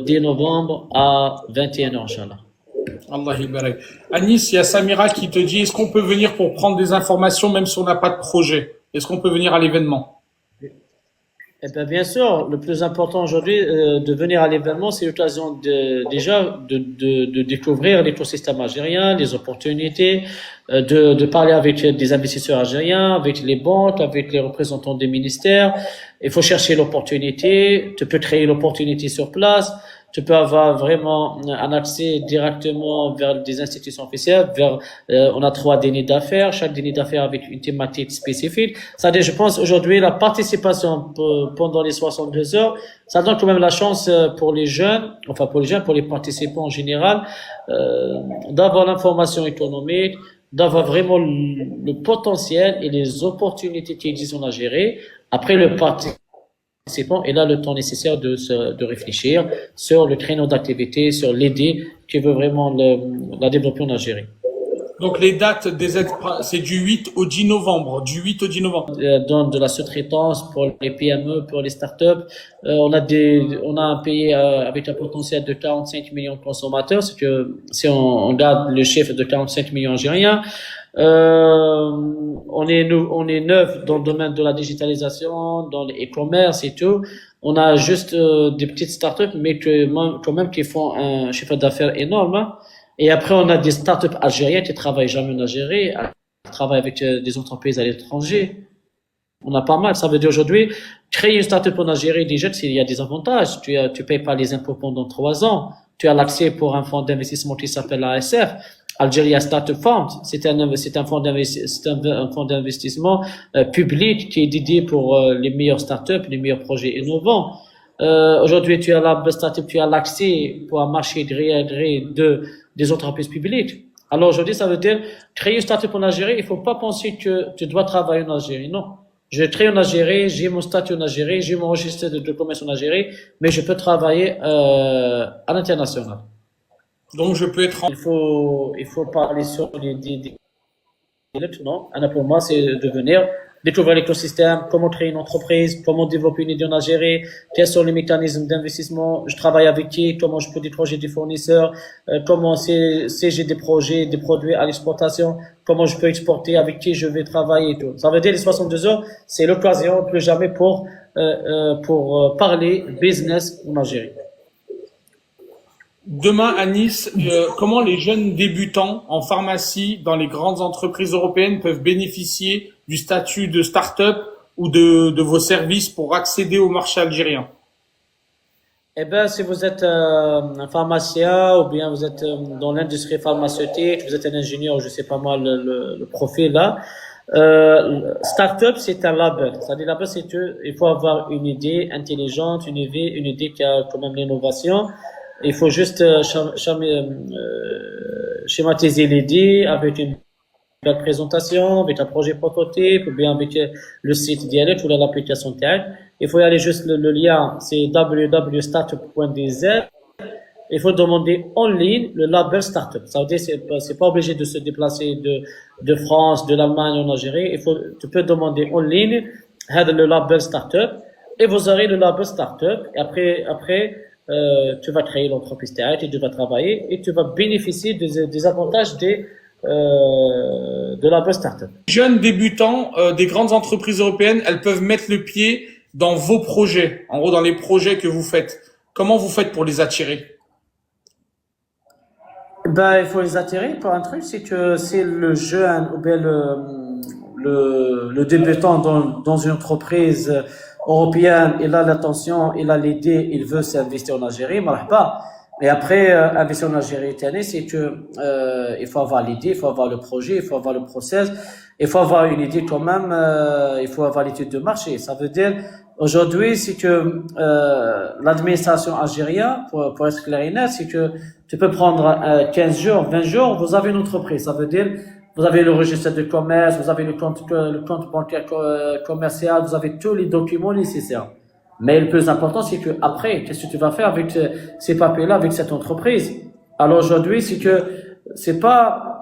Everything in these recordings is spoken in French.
dès novembre à 21h, Inch'Allah. Allah barak. À Nice, il y a Samira qui te dit, est-ce qu'on peut venir pour prendre des informations même si on n'a pas de projet? Est-ce qu'on peut venir à l'événement? Eh bien, bien sûr, le plus important aujourd'hui de venir à l'événement, c'est l'occasion de découvrir l'écosystème algérien, les opportunités, de parler avec des investisseurs algériens, avec les banques, avec les représentants des ministères. Il faut chercher l'opportunité. Tu peux créer l'opportunité sur place. Tu peux avoir vraiment un accès directement vers des institutions officielles, on a 3 dîners d'affaires, chaque dîner d'affaires avec une thématique spécifique. C'est-à-dire, je pense aujourd'hui, la participation pendant les 62 heures, ça donne quand même la chance pour les jeunes, pour les participants en général, d'avoir l'information économique, d'avoir vraiment le potentiel et les opportunités qui existent à gérer. Après, le participant et là le temps nécessaire de réfléchir sur le créneau d'activité, sur l'idée qui veut vraiment la développer en Algérie. Donc les dates des aides, c'est du 8 au 10 novembre, du 8 au 10 novembre. Dans de la sous-traitance pour les PME, pour les startups, on a un pays avec un potentiel de 45 millions de consommateurs, c'est que si on garde le chiffre de 45 millions algériens, on est neuf dans le domaine de la digitalisation, dans les e-commerce et tout. On a juste des petites startups, mais quand même qui font un chiffre d'affaires énorme, hein. Et après, on a des startups algériennes qui travaillent jamais en Algérie, qui travaillent avec des entreprises à l'étranger. On a pas mal. Ça veut dire aujourd'hui, créer une startup en Algérie, déjà, il y a des avantages. Tu payes pas les impôts pendant 3 ans. Tu as l'accès pour un fonds d'investissement qui s'appelle l'ASF. Algeria Startup Fund. C'est un fonds d'investissement public qui est dédié pour les meilleures startups, les meilleurs projets innovants. Aujourd'hui, tu as la startup, tu as l'accès pour un marché de gré des entreprises publiques. Alors aujourd'hui, ça veut dire créer une startup en Algérie. Il faut pas penser que tu dois travailler en Algérie. Non. Je crée en Algérie, j'ai mon statut en Algérie, j'ai mon registre de commerce en Algérie, mais je peux travailler à l'international. Donc je peux être en... Il faut parler sur des non. Pour moi, c'est de venir découvrir l'écosystème, comment créer une entreprise, comment développer une idée en Algérie, quels sont les mécanismes d'investissement, je travaille avec qui, comment je peux décrocher des fournisseurs, comment si j'ai des projets, des produits à l'exportation, comment je peux exporter, avec qui je vais travailler et tout. Ça veut dire les 62 heures, c'est l'occasion plus jamais pour parler business en Algérie. Demain à Nice, comment les jeunes débutants en pharmacie dans les grandes entreprises européennes peuvent bénéficier du statut de start-up ou de vos services pour accéder au marché algérien? Eh ben, si vous êtes un pharmacien ou bien vous êtes dans l'industrie pharmaceutique, vous êtes un ingénieur, je sais pas moi le profil là. Startup, c'est un label. C'est-à-dire, label, c'est que il faut avoir une idée intelligente, une idée qui a quand même l'innovation. Il faut juste schématiser l'idée avec une belle présentation, avec un projet prototype, ou bien avec le site Dialect ou l'application Tag. Il faut y aller juste le lien, c'est www.startup.dz. Il faut demander en ligne le label startup. Ça veut dire c'est pas obligé de se déplacer de France, de l'Allemagne en Algérie. Tu peux demander en ligne le label startup et vous aurez le label startup. Et après tu vas créer l'entreprise et tu vas travailler et tu vas bénéficier des avantages de la startup. Jeunes débutants des grandes entreprises européennes, elles peuvent mettre le pied dans vos projets, en gros dans les projets que vous faites. Comment vous faites pour les attirer? Ben, il faut les attirer par un truc, c'est que c'est le jeune ou bien le débutant dans une entreprise européenne, il a l'attention, il a l'idée, il veut s'investir en Algérie, marhaba. Et après, investir en Algérie, c'est que il faut avoir l'idée, il faut avoir le projet, il faut avoir le process, il faut avoir une idée quand même, il faut avoir l'étude de marché. Ça veut dire, aujourd'hui, c'est que l'administration algérienne, pour être clair et net, c'est que tu peux prendre 15 jours, 20 jours, vous avez une entreprise. Ça veut dire, vous avez le registre de commerce, vous avez le compte bancaire commercial, vous avez tous les documents nécessaires. Mais le plus important, c'est que après, qu'est-ce que tu vas faire avec ces papiers-là, avec cette entreprise? Alors aujourd'hui, c'est que c'est pas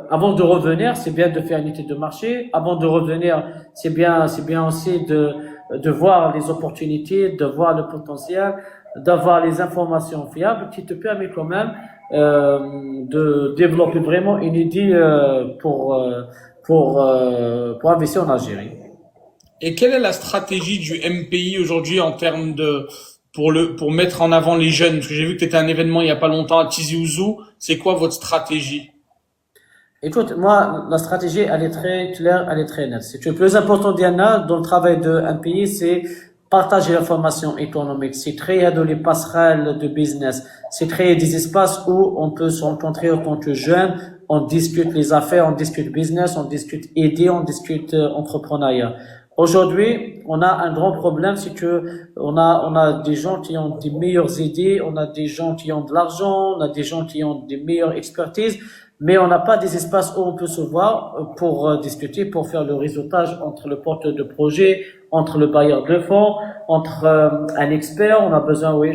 avant de revenir, c'est bien de faire une étude de marché. Avant de revenir, c'est bien aussi de voir les opportunités, de voir le potentiel, d'avoir les informations fiables qui te permet quand même de développer vraiment une idée pour investir en Algérie. Et quelle est la stratégie du MPI aujourd'hui en termes pour mettre en avant les jeunes? Parce que j'ai vu que tu étais à un événement il y a pas longtemps à Tizi Ouzou. C'est quoi votre stratégie? Écoute, moi, la stratégie, elle est très claire, elle est très nette. C'est que le plus important, Diana, dans le travail d'un pays, c'est partager l'information économique, c'est créer des passerelles de business, c'est créer des espaces où on peut se rencontrer en tant que jeunes, on discute les affaires, on discute business, on discute idées, on discute entrepreneuriat. Aujourd'hui, on a un grand problème, c'est que on a des gens qui ont des meilleures idées, on a des gens qui ont de l'argent, on a des gens qui ont des meilleures expertises, mais on n'a pas des espaces où on peut se voir pour discuter, pour faire le réseautage entre le porteur de projet, entre le bailleur de fonds, entre un expert. On a besoin, oui.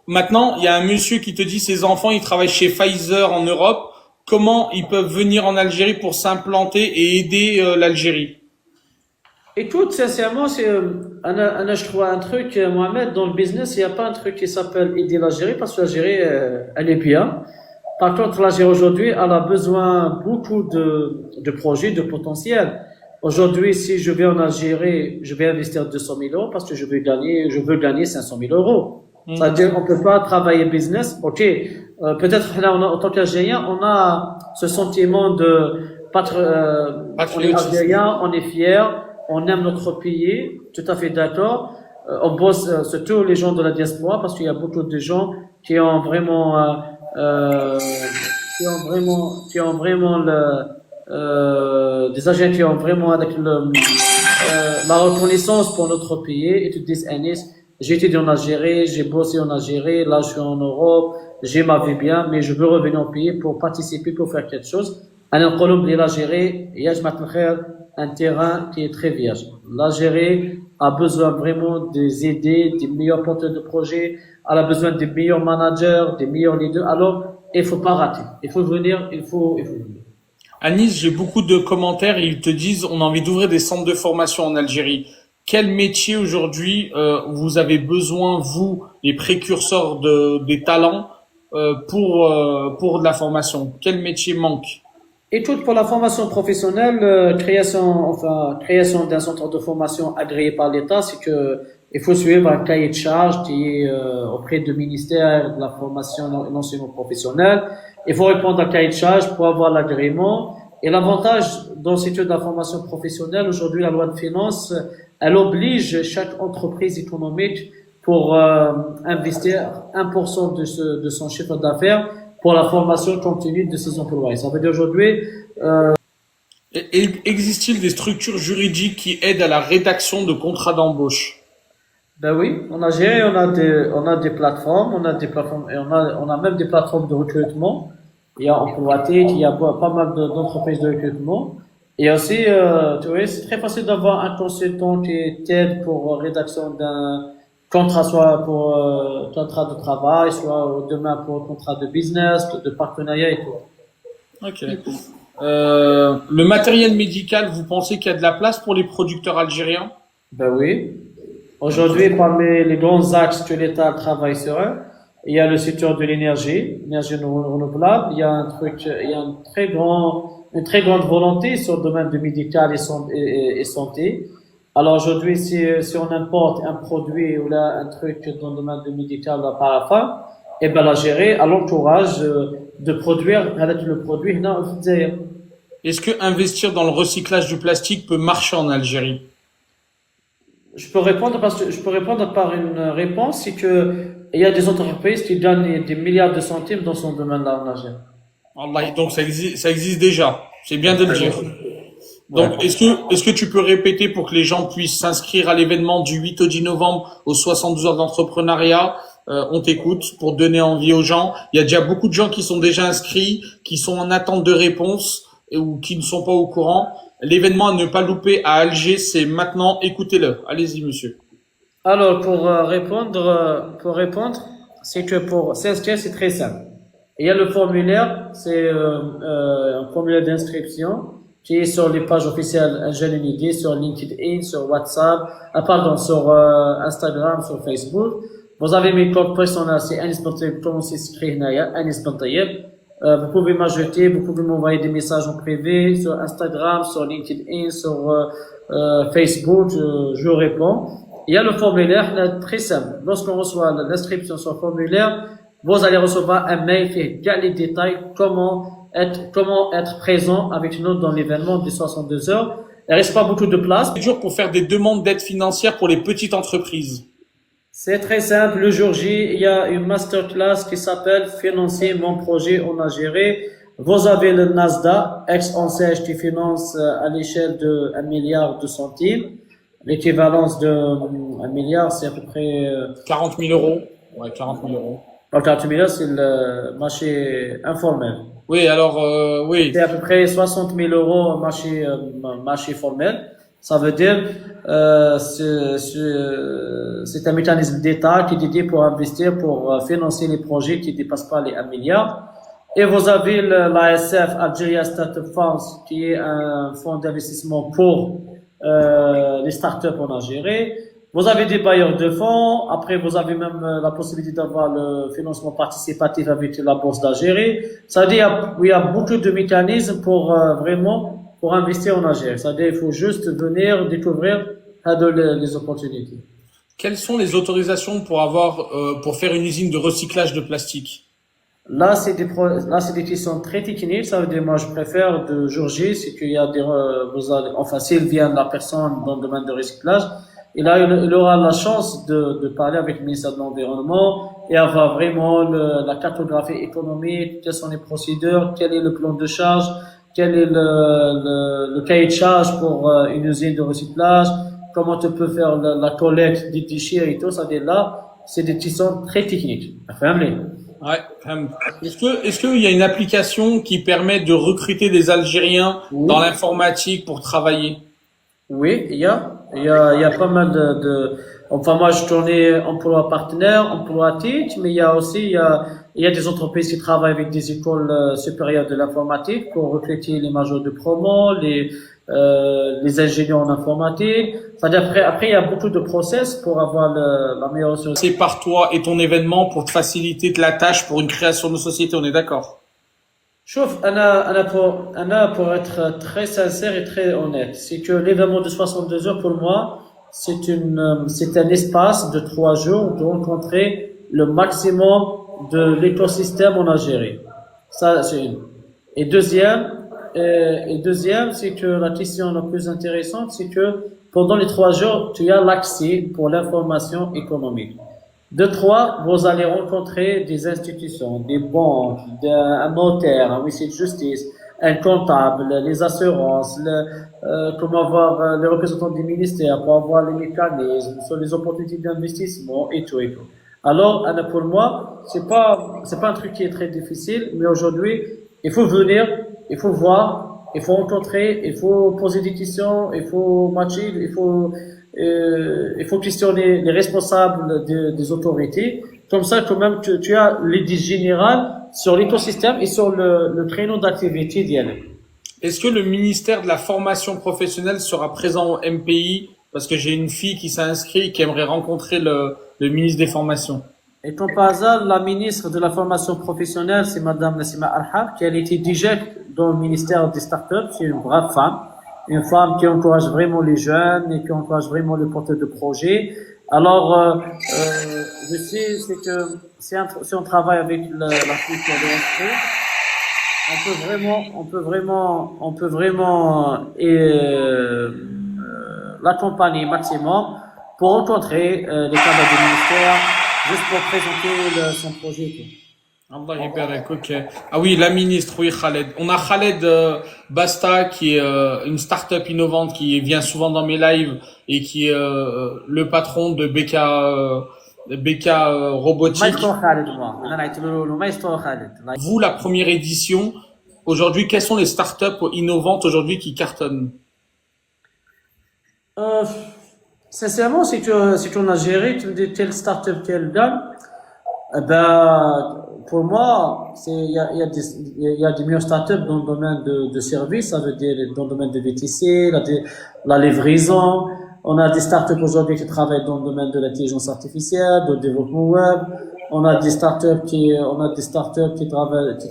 Maintenant, il y a un monsieur qui te dit ses enfants, ils travaillent chez Pfizer en Europe. Comment ils peuvent venir en Algérie pour s'implanter et aider l'Algérie? Écoute, sincèrement, je trouve un truc, Mohamed, dans le business, il n'y a pas un truc qui s'appelle aider l'Algérie parce que l'Algérie, elle est bien. Par contre, l'Algérie aujourd'hui, elle a besoin beaucoup de projets, de potentiel. Aujourd'hui, si je vais en Algérie, je vais investir 200 000 euros parce que je veux gagner 500 000 euros. C'est-à-dire, on peut pas travailler business. Ok, peut-être là, en tant qu'Algérien, on a ce sentiment on est Algérien, on est fier, on aime notre pays, tout à fait d'accord. On bosse, surtout les gens de la diaspora, parce qu'il y a beaucoup de gens qui ont vraiment des agents qui ont vraiment avec la reconnaissance pour notre pays et te disent, Anis, j'ai étudié en Algérie, j'ai bossé en Algérie, là je suis en Europe, j'ai ma vie bien, mais je veux revenir au pays pour participer, pour faire quelque chose. أنا نقولهم l'Algérie, يا جماعة الخير, un terrain qui est très vierge. L'Algérie a besoin vraiment des idées, des meilleurs porteurs de projets, elle a besoin des meilleurs managers, des meilleurs leaders. Alors, il faut pas rater. Il faut venir, il faut venir. À Nice, j'ai beaucoup de commentaires et ils te disent on a envie d'ouvrir des centres de formation en Algérie. Quel métier aujourd'hui vous avez besoin, vous, les précurseurs des talents, pour de la formation? Quel métier manque? Écoute, pour la formation professionnelle, création d'un centre de formation agréé par l'État, c'est que il faut suivre un cahier de charge qui est auprès du ministère de la formation et l'enseignement professionnel. Il faut répondre à un cahier de charge pour avoir l'agrément. Et l'avantage dans ce secteur de la formation professionnelle, aujourd'hui, la loi de finances, elle oblige chaque entreprise économique pour investir 1% de son chiffre d'affaires pour la formation continue de ses employés. Ça veut dire aujourd'hui... Existe-t-il des structures juridiques qui aident à la rédaction de contrats d'embauche? Ben oui, on a des plateformes, et on a même des plateformes de recrutement. Il y a Employé, il y a pas mal d'entreprises de recrutement. Et aussi, tu vois, c'est très facile d'avoir un consultant qui t'aide pour rédaction d'un contrat, soit pour contrat de travail, soit demain pour contrat de business, de partenariat et tout. Ok. Le matériel médical, vous pensez qu'il y a de la place pour les producteurs algériens? Ben oui. Aujourd'hui, parmi les grands axes que l'État travaille sur eux, il y a le secteur de l'énergie renouvelable. Il y a une très grande volonté sur le domaine du médical et santé. Alors aujourd'hui, si on importe un produit ou là un truc dans le domaine du médical par la fin, eh ben l'Algérie a l'encourage de produire avec le produit. Est-ce que investir dans le recyclage du plastique peut marcher en Algérie? Je peux répondre par une réponse, c'est que il y a des entreprises qui donnent des milliards de centimes dans son domaine-là en Algérie. Allah, donc ça existe déjà. C'est bien de le dire. Donc, est-ce que tu peux répéter pour que les gens puissent s'inscrire à l'événement du 8 au 10 novembre aux 72 heures d'entrepreneuriat? On t'écoute pour donner envie aux gens. Il y a déjà beaucoup de gens qui sont déjà inscrits, qui sont en attente de réponse ou qui ne sont pas au courant. L'événement à ne pas louper à Alger, c'est maintenant. Écoutez-le. Allez-y, monsieur. Alors, pour répondre, c'est que pour s'inscrire, c'est très simple. Il y a le formulaire, c'est un formulaire d'inscription qui est sur les pages officielles Algérie Unité, sur LinkedIn, sur WhatsApp, sur Instagram, sur Facebook. Vous avez mes codes personnels, c'est Anis Ben Taïeb, comme c'est écrit هنايا, Anis Ben Taïeb. Vous pouvez m'ajouter, vous pouvez m'envoyer des messages en privé sur Instagram, sur LinkedIn, sur Facebook, je réponds. Il y a le formulaire, là, très simple. Lorsqu'on reçoit l'inscription sur le formulaire, vous allez recevoir un mail qui a les détails comment être présent avec nous dans l'événement des 62 heures. Il reste pas beaucoup de place. C'est dur pour faire des demandes d'aide financière pour les petites entreprises. C'est très simple. Le jour J, il y a une masterclass qui s'appelle Financer mon projet en Algérie. Vous avez le Nasdaq, ex-enseigne qui finance à l'échelle de 1 milliard de centimes. L'équivalence de 1 milliard, c'est à peu près 40 000 euros. Ouais, 40 000 euros. 40 milliards, c'est le marché informel. Oui, alors, oui. C'est à peu près 60 000 euros marché formel. Ça veut dire, c'est un mécanisme d'État qui est dédié pour investir, pour financer les projets qui ne dépassent pas les 1 milliard. Et vous avez l'ASF, Algeria Startup Funds, qui est un fonds d'investissement pour les startups en Algérie. Vous avez des bailleurs de fonds. Après, vous avez même la possibilité d'avoir le financement participatif avec la Bourse d'Algérie. Ça veut dire il y a beaucoup de mécanismes pour pour investir en Algérie. Ça veut dire il faut juste venir découvrir les opportunités. Quelles sont les autorisations pour faire une usine de recyclage de plastique? Là, c'est des questions très techniques. Ça veut dire, moi, je préfère de jour J, c'est qu'il y a s'il vient la personne dans le domaine de recyclage, et là, il aura la chance de parler avec le ministère de l'Environnement et avoir vraiment la cartographie économique, quelles sont les procédures, quel est le plan de charge, quel est le cahier de charge pour une usine de recyclage, comment tu peux faire la collecte des déchets et tout ça. Là, c'est des questions très techniques. Ouais. Est-ce qu'il y a une application qui permet de recruter des Algériens dans l'informatique pour travailler? Oui, il y a pas mal enfin, moi, je tournais emploi partenaire, emploi teach, mais il y a des entreprises qui travaillent avec des écoles supérieures de l'informatique pour recruter les majors de promo, les ingénieurs en informatique. C'est-à-dire après, il y a beaucoup de process pour avoir la meilleure solution. C'est par toi et ton événement pour te faciliter la tâche pour une création de société, on est d'accord? Chouf, pour être très sincère et très honnête, c'est que l'événement de 62 heures pour moi, c'est un espace de 3 jours de rencontrer le maximum de l'écosystème en Algérie. Ça, c'est une. Et deuxième, c'est que la question la plus intéressante, c'est que pendant les 3 jours, tu as l'accès pour l'information économique. De 3, vous allez rencontrer des institutions, des banques, un notaire, un huissier de justice, un comptable, les assurances, comment avoir les représentants des ministères pour avoir les mécanismes sur les opportunités d'investissement et tout et tout. Alors, pour moi, c'est pas un truc qui est très difficile, mais aujourd'hui, il faut venir, il faut voir, il faut rencontrer, il faut poser des questions, il faut matcher, il faut questionner les responsables des autorités. Comme ça, quand même, tu as l'idée générale sur l'écosystème et sur le créneau d'activité d'y aller. Est-ce que le ministère de la formation professionnelle sera présent au MPI? Parce que j'ai une fille qui s'est inscrite qui aimerait rencontrer le ministre des Formations. Et comme par hasard, la ministre de la formation professionnelle, c'est Madame Nassima Arhab, qui a été déjà dans le ministère des startups. C'est une brave femme. Une femme qui encourage vraiment les jeunes et qui encourage vraiment les porteurs de projets. Alors, je sais, c'est que si on travaille avec la fille qui est inscrite, on peut vraiment l'accompagner maximum pour rencontrer les cadres du ministère, juste pour présenter son projet. Allah yabarak, ok. Ah oui, la ministre, oui, Khaled. On a Khaled Basta, qui est une start-up innovante qui vient souvent dans mes lives et qui est le patron de BK Robotique. Vous, la première édition, aujourd'hui, quelles sont les start-up innovantes aujourd'hui qui cartonnent? Sincèrement, si tu en Algérie, tu me dis telle start-up, telle gamme, ben, pour moi, il y a des meilleures startups dans le domaine de services, ça veut dire dans le domaine de VTC, la livraison. On a des startups aujourd'hui qui travaillent dans le domaine de l'intelligence artificielle, du développement web. On a des startups qui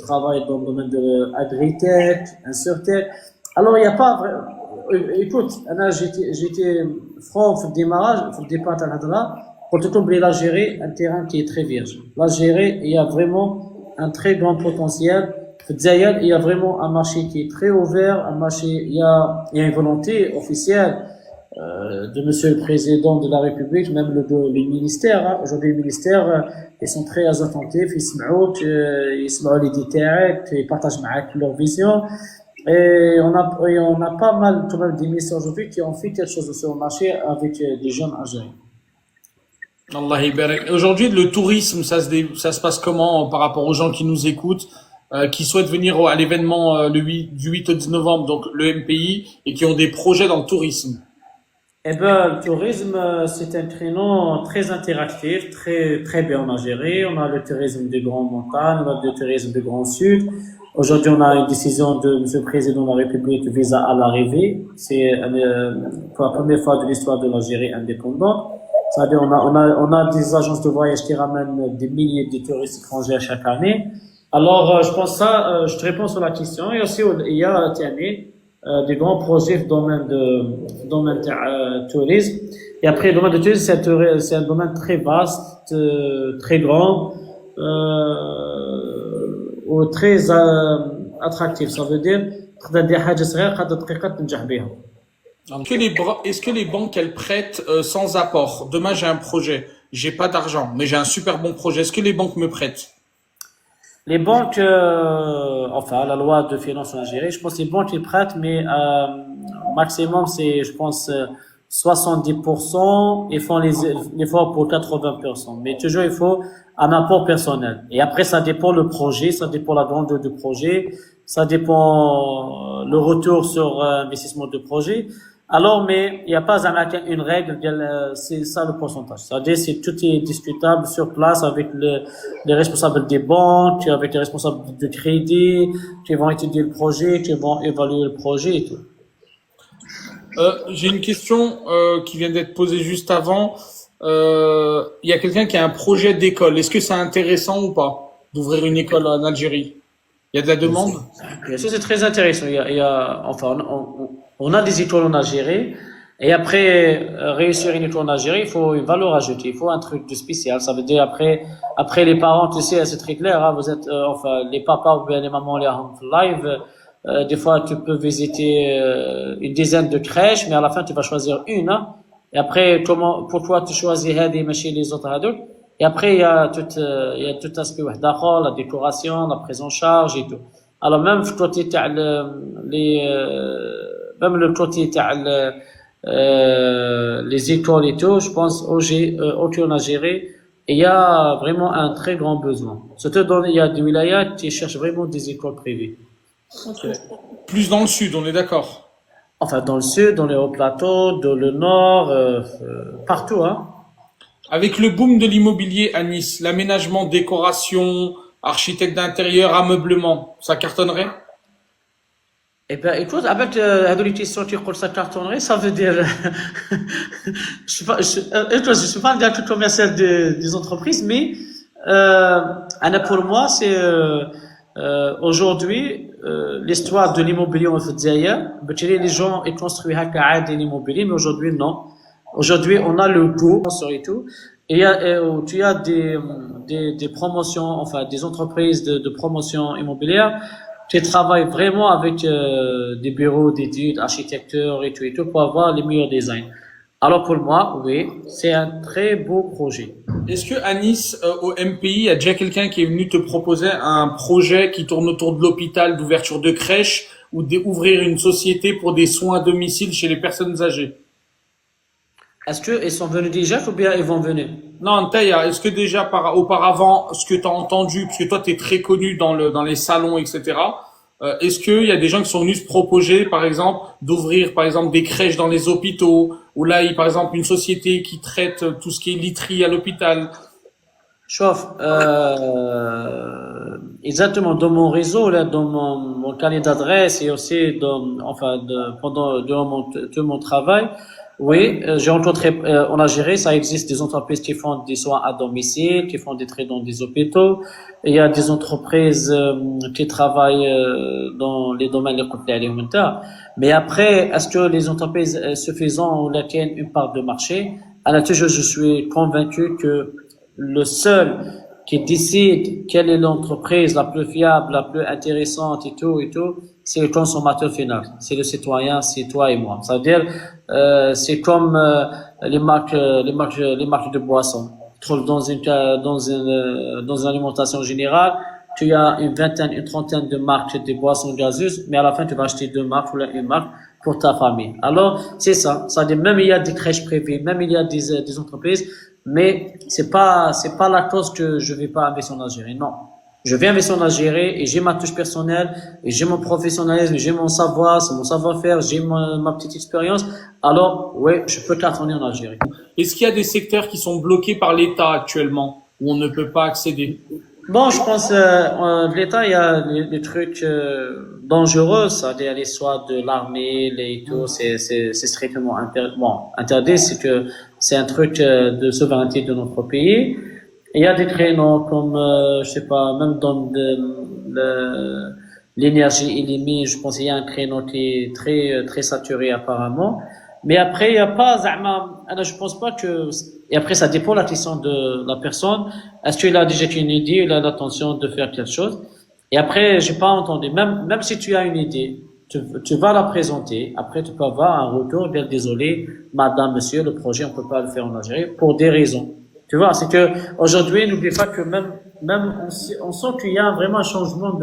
travaillent dans le domaine de agri-tech, insurtech. Alors, il n'y a pas écoute, j'étais franc au démarrage, au départ de là, pour te combler l'Algérie, un terrain qui est très vierge. L'Algérie, il y a vraiment un très grand potentiel. Il y a vraiment un marché qui est très ouvert, il y a une volonté officielle de Monsieur le Président de la République, même les ministères. Hein. Aujourd'hui, les ministères, ils sont très attentifs, ils يسمعوا les détails, ils partagent avec leur vision. Et on a pas mal, tout de même, des ministères aujourd'hui qui ont fait quelque chose sur le marché avec des jeunes Algériens. Allah yabarak. Aujourd'hui, le tourisme, ça se passe comment par rapport aux gens qui nous écoutent, qui souhaitent venir à l'événement du 8 au 10 novembre, donc le MPI, et qui ont des projets dans le tourisme? Eh ben, le tourisme, c'est un créneau très interactif, très bien en Algérie. On a le tourisme des grandes montagnes, on a le tourisme des grands sud. Aujourd'hui, on a une décision de Monsieur le Président de la République visa à l'arrivée. C'est pour la première fois de l'histoire de l'Algérie indépendante. C'est-à-dire, on a des agences de voyage qui ramènent des milliers de touristes étrangers chaque année. Alors, je pense je te réponds sur la question. Et aussi, il y a des grands projets dans le domaine tourisme. Et après, le domaine de tourisme, c'est un domaine très vaste, très grand, ou très attractif. Ça veut dire, Est-ce que les banques, elles prêtent sans apport? Demain, j'ai un projet, j'ai pas d'argent, mais j'ai un super bon projet. Est-ce que les banques me prêtent? Les banques, enfin, la loi de finances en Algérie, je pense que les banques ils prêtent, mais maximum, c'est, je pense, 70%, ils font l'effort pour 80%. Mais toujours, il faut un apport personnel. Et après, ça dépend le projet, ça dépend la grandeur du projet, ça dépend le retour sur investissement du projet. Alors, mais il n'y a pas une règle, c'est ça le pourcentage. C'est-à-dire, tout est discutable sur place avec les responsables des banques, avec les responsables de crédit, qui vont étudier le projet, qui vont évaluer le projet et tout. J'ai une question qui vient d'être posée juste avant. Il y a quelqu'un qui a un projet d'école. Est-ce que c'est intéressant ou pas d'ouvrir une école en Algérie? Il y a de la demande? Bien sûr, c'est très intéressant. Enfin, on a des écoles en Algérie. Et après, réussir une école en Algérie, il faut une valeur ajoutée. Il faut un truc de spécial. Ça veut dire après les parents, tu sais, c'est très clair, hein, vous êtes, enfin, les papas ou bien les mamans, les live, des fois, tu peux visiter une dizaine de crèches, mais à la fin, tu vas choisir une. Hein. Et après, pourquoi tu choisis chez les autres adultes? Et après, il y a tout aspect d'accord, la décoration, la prise en charge et tout. Alors même le côté même le côté les écoles et tout, je pense en Algérie, il y a vraiment un très grand besoin. Surtout il y a des wilayas qui cherchent vraiment des écoles privées. Okay. Plus dans le sud, on est d'accord. Enfin, dans le sud, dans les hauts plateaux, dans le nord, partout, hein. Avec le boom de l'immobilier à Nice, l'aménagement, décoration, architecte d'intérieur, ameublement, ça cartonnerait? Eh ben, écoute, avec les questions qui ça cartonnerait, ça veut dire, je suis pas un directeur commercial des entreprises, mais pour moi, c'est aujourd'hui l'histoire de l'immobilier en fait les gens ils construisent l'immobilier, mais aujourd'hui non. Aujourd'hui, on a le goût et tout. Et tu as des promotions, enfin des entreprises de promotion immobilière qui travaillent vraiment avec des bureaux d'études, architectures et tout pour avoir les meilleurs designs. Alors pour moi, oui, c'est un très beau projet. Est-ce que à Nice, au MPI, il y a déjà quelqu'un qui est venu te proposer un projet qui tourne autour de l'hôpital, d'ouverture de crèche ou d'ouvrir une société pour des soins à domicile chez les personnes âgées? Est-ce qu'ils sont venus déjà ou bien ils vont venir? Non, Taya, est-ce que déjà auparavant, ce que tu as entendu, parce que toi tu es très connu dans les salons, etc., est-ce qu'il y a des gens qui sont venus se proposer, par exemple, d'ouvrir, par exemple, des crèches dans les hôpitaux, ou là, il y a, par exemple, une société qui traite tout ce qui est literie à l'hôpital? Chauffe, exactement, dans mon réseau, là, dans mon carnet d'adresse et aussi pendant tout mon travail, Oui, j'ai rencontré en Algérie, ça existe des entreprises qui font des soins à domicile, qui font des traits dans des hôpitaux. Il y a des entreprises qui travaillent dans les domaines alimentaires. Mais après, est-ce que les entreprises suffisant ou tiennent une part de marché? À la toujours, je suis convaincu que le seul qui décide quelle est l'entreprise la plus fiable, la plus intéressante et tout, c'est le consommateur final, c'est le citoyen, c'est toi et moi. C'est-à-dire, c'est comme les marques de boissons. Tu trouves dans une alimentation générale, tu as une vingtaine, une trentaine de marques de boissons gazeuses, mais à la fin, tu vas acheter deux marques ou une marque pour ta famille. Alors, c'est ça. C'est-à-dire, même il y a des crèches privées, même il y a des entreprises, mais c'est pas la cause que je vais pas investir en Algérie. Non. Je vais investir en Algérie et j'ai ma touche personnelle et j'ai mon professionnalisme, j'ai mon savoir, c'est mon savoir-faire, j'ai ma petite expérience. Alors, ouais, je peux cartonner en Algérie. Est-ce qu'il y a des secteurs qui sont bloqués par l'État actuellement, où on ne peut pas accéder? Bon, je pense l'État, il y a les trucs dangereux, c'est-à-dire les soins de l'armée, les tout, c'est strictement interdit, c'est que c'est un truc de souveraineté de notre pays. Il y a des créneaux comme je sais pas, même dans l'énergie illimitée, je pense qu'il y a un créneau qui est très saturé apparemment. Mais après, il y a pas, je pense pas que, et après, ça dépend de la question de la personne. Est-ce qu'il a déjà une idée, il a l'intention de faire quelque chose? Et après, j'ai pas entendu, même si tu as une idée, tu vas la présenter. Après, tu peux avoir un retour, dire désolé, madame, monsieur, le projet, on peut pas le faire en Algérie pour des raisons. Tu vois, c'est que aujourd'hui, n'oublie pas que même on sent qu'il y a vraiment un changement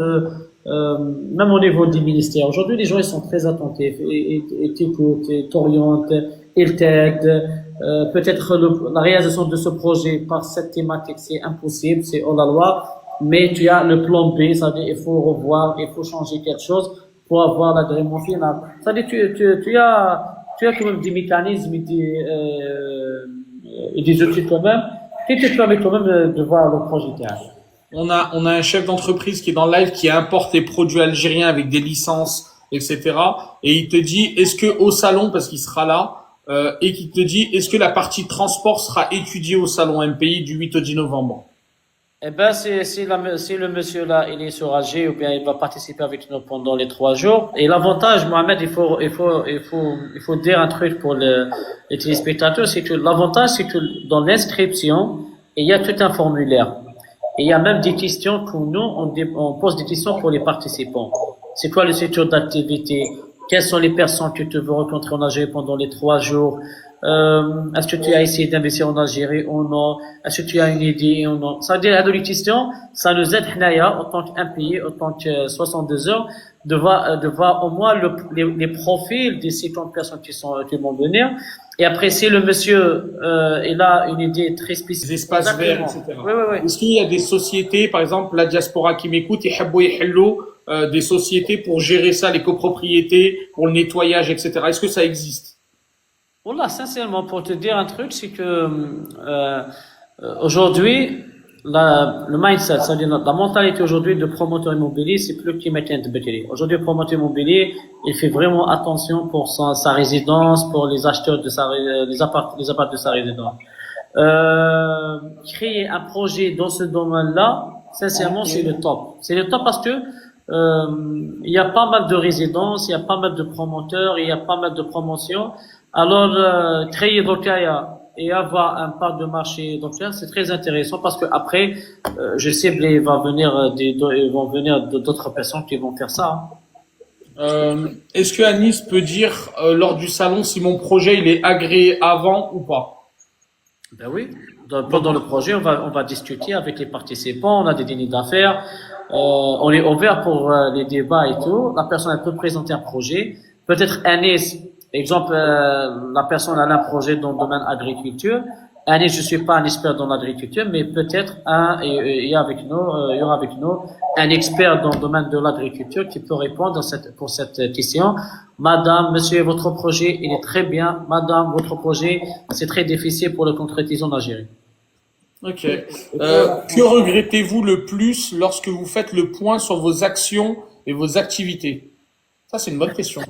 même au niveau des ministères. Aujourd'hui, les gens ils sont très attentifs, et t'écoutent, et t'orientent, ils t'aident. Peut-être la réalisation de ce projet par cette thématique, c'est impossible, c'est hors la loi. Mais tu as le plan B, c'est-à-dire il faut revoir, il faut changer quelque chose pour avoir l'agrément final. C'est-à-dire tu as quand même des mécanismes et des outils quand même, qui te permettent quand même de voir le projet derrière. On a un chef d'entreprise qui est dans le live, qui importe des produits algériens avec des licences, etc. Et il te dit, est-ce que au salon, parce qu'il sera là, et qui te dit, est-ce que la partie transport sera étudiée au salon MPI du 8 au 10 novembre? Eh ben, si le monsieur là, il est sur Alger, ou bien il va participer avec nous pendant les 3 jours. Et l'avantage, Mohamed, il faut dire un truc pour les téléspectateurs, c'est que l'avantage, c'est que dans l'inscription, il y a tout un formulaire. Et il y a même des questions que nous, on pose des questions pour les participants. C'est quoi le secteur d'activité? Quelles sont les personnes que tu veux rencontrer en Algérie pendant les 3 jours? Est-ce que tu as essayé d'investir en Algérie ou non? Est-ce que tu as une idée ou non? Ça veut dire, les questions, ça nous aide, Hnaya, en tant qu'impayé, en tant que 62 heures, de voir au moins les profils des 50 personnes qui vont venir. Et après, si le monsieur, il a une idée très spécifique. Des espaces verts, etc. Oui. Est-ce qu'il y a des sociétés, par exemple, la diaspora qui m'écoute, des sociétés pour gérer ça, les copropriétés, pour le nettoyage, etc. Est-ce que ça existe? Voilà, sincèrement, pour te dire un truc, c'est que aujourd'hui, le mindset, c'est-à-dire la mentalité aujourd'hui de promoteur immobilier, c'est plus qui mettent de béquille. Aujourd'hui, le promoteur immobilier, il fait vraiment attention pour sa résidence, pour les acheteurs de les apparts de sa résidence. Créer un projet dans ce domaine-là, sincèrement, c'est le top. C'est le top parce que il y a pas mal de résidences, il y a pas mal de promoteurs, il y a pas mal de promotions. Alors, créer Rokaya et avoir un part de marché d'enfer, c'est très intéressant parce que après, je sais qu'il va venir vont venir d'autres personnes qui vont faire ça. Est-ce que Anis peut dire lors du salon si mon projet il est agréé avant ou pas? Ben oui. Pendant le projet, on va discuter avec les participants. On a des dîners d'affaires. On est ouvert pour les débats et tout. La personne elle peut présenter un projet. Peut-être Anis. Exemple, la personne a un projet dans le domaine agriculture. Je suis pas un expert dans l'agriculture, mais peut-être il y aura avec nous un expert dans le domaine de l'agriculture qui peut répondre pour cette question. Madame, monsieur, votre projet, il est très bien. Madame, votre projet, c'est très difficile pour le concrétiser en Algérie. Ok. Que regrettez-vous le plus lorsque vous faites le point sur vos actions et vos activités? Ça, c'est une bonne question.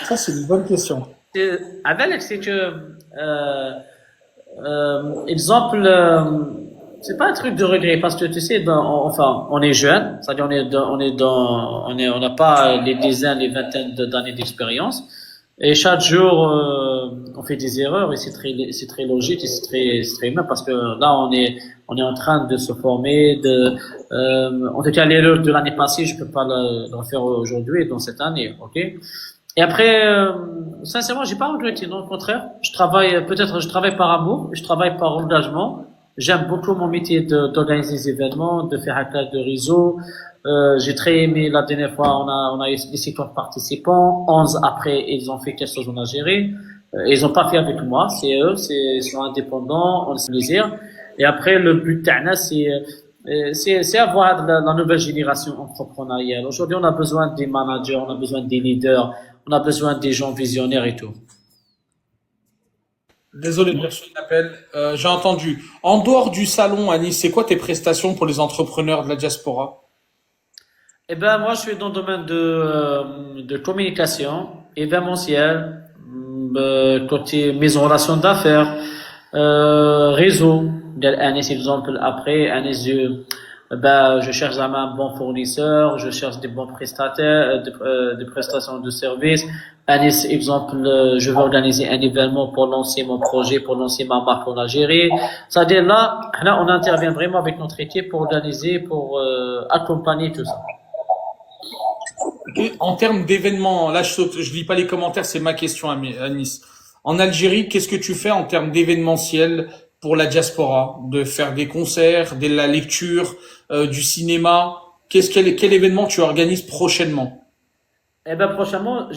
Ça, c'est une bonne question. Avec, c'est que, exemple, c'est pas un truc de regret parce que tu sais, enfin, on est jeune, c'est-à-dire on n'a pas les dizaines, les vingtaines d'années d'expérience, et chaque jour, on fait des erreurs et c'est très logique et c'est très humain parce que là, on est en train de se former, en tout cas, l'erreur de l'année passée, je peux pas le refaire aujourd'hui, dans cette année, ok? Et après, sincèrement, j'ai pas regretté, non, au contraire. Je travaille par amour, je travaille par engagement. J'aime beaucoup mon métier d'organiser des événements, de faire un classe de réseau. J'ai très aimé la dernière fois, on a eu 50 participants, 11 après, ils ont fait quelque chose, on a géré. Ils ont pas fait avec moi, c'est eux, ils sont indépendants, on se plaisir. Et après, le but d'Ana, c'est avoir la nouvelle génération entrepreneuriale. Aujourd'hui, on a besoin des managers, on a besoin des leaders, on a besoin des gens visionnaires et tout. Désolé, j'ai reçu un appel. J'ai entendu. En dehors du salon, Anis, c'est quoi tes prestations pour les entrepreneurs de la diaspora? Eh ben, moi, je suis dans le domaine de communication, événementiel, côté maison relation d'affaires, réseau. Un exemple après, je cherche un bon fournisseur, je cherche des bons prestataires, des prestations de services. Un exemple, je veux organiser un événement pour lancer mon projet, pour lancer ma marque en Algérie. C'est-à-dire là, on intervient vraiment avec notre équipe pour organiser, pour accompagner tout ça. Ok. En termes d'événements, là, je saute, je lis pas les commentaires, c'est ma question, Anis. En Algérie, qu'est-ce que tu fais en termes d'événementiel pour la diaspora? De faire des concerts, de la lecture, du cinéma? Quel événement tu organises prochainement? Eh ben, prochainement,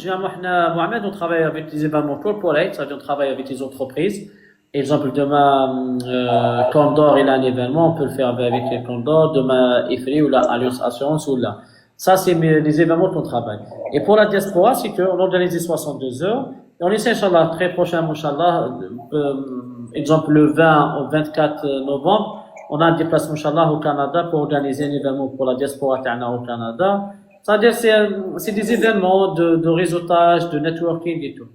Mohamed, on travaille avec des événements corporate, c'est-à-dire on travaille avec des entreprises. Exemple, demain, Condor, il a un événement, on peut le faire avec Condor. Demain, IFRI ou la Alliance Assurance ou là. Ça, c'est les événements qu'on travaille. Et pour la diaspora, c'est qu'on organise 62 heures. Et on essaie, Inch'Allah, très prochainement, Inch'Allah, exemple, le 20 au 24 novembre, on a un déplacement, Inch'Allah, au Canada pour organiser un événement pour la diaspora Ta'ana au Canada. C'est-à-dire, c'est des événements de réseautage, de networking et tout.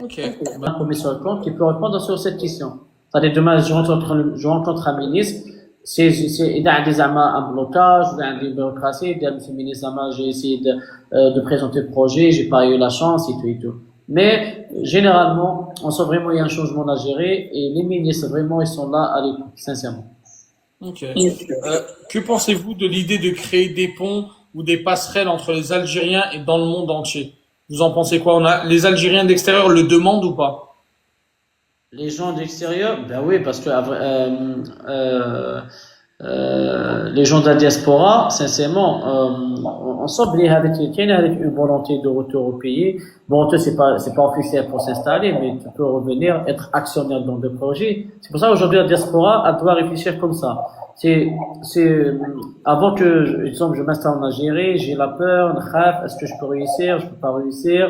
Ok. Un premier sur le compte qui peut répondre sur cette question. C'est-à-dire, demain, je rencontre un ministre, il y a un blocage, il y a une bureaucratie, il y a le ministre, j'ai essayé de présenter le projet, j'ai pas eu la chance et tout et tout. Mais, généralement, on sent vraiment il y a un changement à gérer et les ministres, vraiment, ils sont là à l'écoute, sincèrement. Ok. Que pensez-vous de l'idée de créer des ponts ou des passerelles entre les Algériens et dans le monde entier? Vous en pensez quoi? Les Algériens d'extérieur le demandent ou pas? Les gens de l'extérieur, ben oui, parce que les gens de la diaspora, sincèrement, on s'oublie avec une volonté de retour au pays. Bon, c'est pas officiel pour s'installer, mais tu peux revenir, être actionnaire dans des projets. C'est pour ça aujourd'hui la diaspora, elle doit réfléchir comme ça. Avant que, exemple, je m'installe en Algérie, j'ai la peur, est-ce que je peux réussir, je peux pas réussir.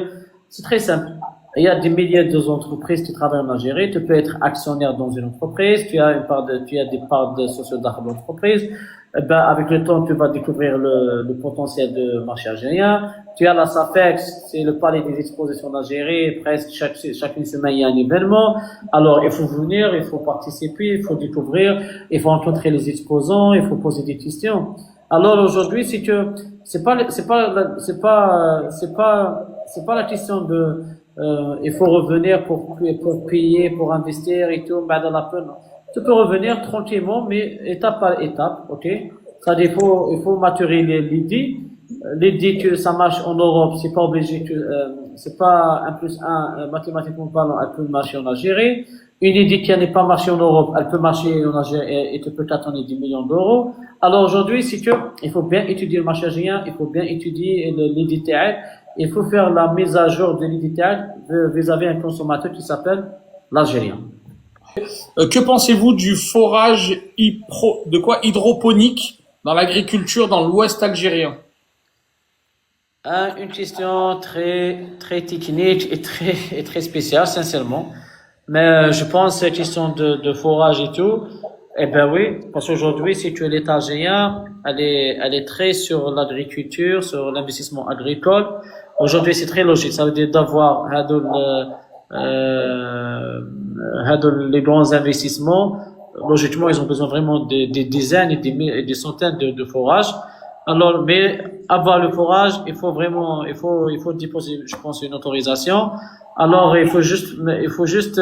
C'est très simple. Il y a des milliers d'entreprises qui travaillent en Algérie. Tu peux être actionnaire dans une entreprise. Tu as des parts de société de l'entreprise. Eh ben, avec le temps, tu vas découvrir le potentiel de marché algérien. Tu as la SAFEX, c'est le palais des expositions d'Algérie. Presque chaque semaine, il y a un événement. Alors, il faut venir, il faut participer, il faut découvrir, il faut rencontrer les exposants, il faut poser des questions. Alors aujourd'hui, c'est pas la question de il faut revenir pour payer, pour investir et tout, ben dans la peine. Tu peux revenir tranquillement, mais étape par étape, ok? C'est-à-dire, il faut maturer l'idée. L'idée que ça marche en Europe, c'est pas obligé que, c'est pas 1 plus 1, mathématiquement parlant, elle peut marcher en Algérie. Une idée qui n'est pas marché en Europe, elle peut marcher en Algérie et tu peux t'attendre 10 millions d'euros. Alors aujourd'hui, c'est que, il faut bien étudier le marché algérien, il faut bien étudier l'idée théâtre. Il faut faire la mise à jour de l'identité vis-à-vis un consommateur qui s'appelle l'Algérien. Que pensez-vous du forage hydroponique dans l'agriculture dans l'ouest algérien? Une question très, très technique et très spéciale, sincèrement. Mais je pense que c'est une question de forage et tout. Eh ben oui, parce qu'aujourd'hui, si tu es l'État algérien, elle est très sur l'agriculture, sur l'investissement agricole. Aujourd'hui, c'est très logique. Ça veut dire d'avoir les grands investissements. Logiquement, ils ont besoin vraiment des dizaines et des centaines de forages. Alors, mais avoir le forage, il faut déposer, je pense, une autorisation. Alors, il faut juste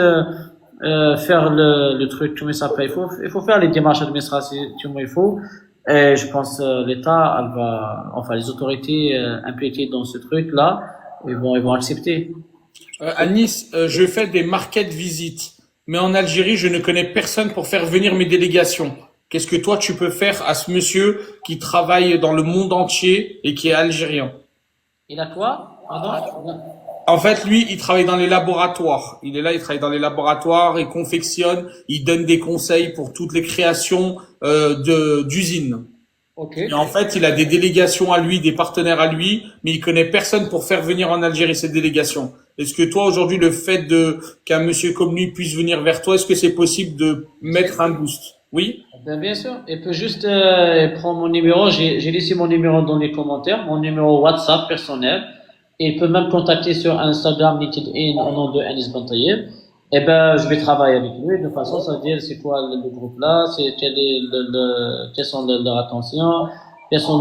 faire le truc, comment ça s'appelle. Il faut faire les démarches administratives, il faut. Et je pense l'État, enfin les autorités impliquées dans ce truc-là, ils vont accepter. À Nice, je fais des market visites, mais en Algérie, je ne connais personne pour faire venir mes délégations. Qu'est-ce que toi, tu peux faire à ce monsieur qui travaille dans le monde entier et qui est algérien? Il a quoi? Pardon? En fait, lui, il travaille dans les laboratoires. Il est là, il travaille dans les laboratoires, il confectionne, il donne des conseils pour toutes les créations d'usines. Ok. Et en fait, il a des délégations à lui, des partenaires à lui, mais il connaît personne pour faire venir en Algérie ces délégations. Est-ce que toi, aujourd'hui, le fait qu'un monsieur comme lui puisse venir vers toi, est-ce que c'est possible de mettre un boost? Oui? Ben, bien sûr. Il peut juste prendre mon numéro. J'ai laissé mon numéro dans les commentaires, mon numéro WhatsApp personnel. Et il peut même contacter sur Instagram, LinkedIn, au nom de Anis Bentayeb. Eh ben, je vais travailler avec lui. De toute façon, ça veut dire c'est quoi le groupe là, quelles sont leurs attentions, quels sont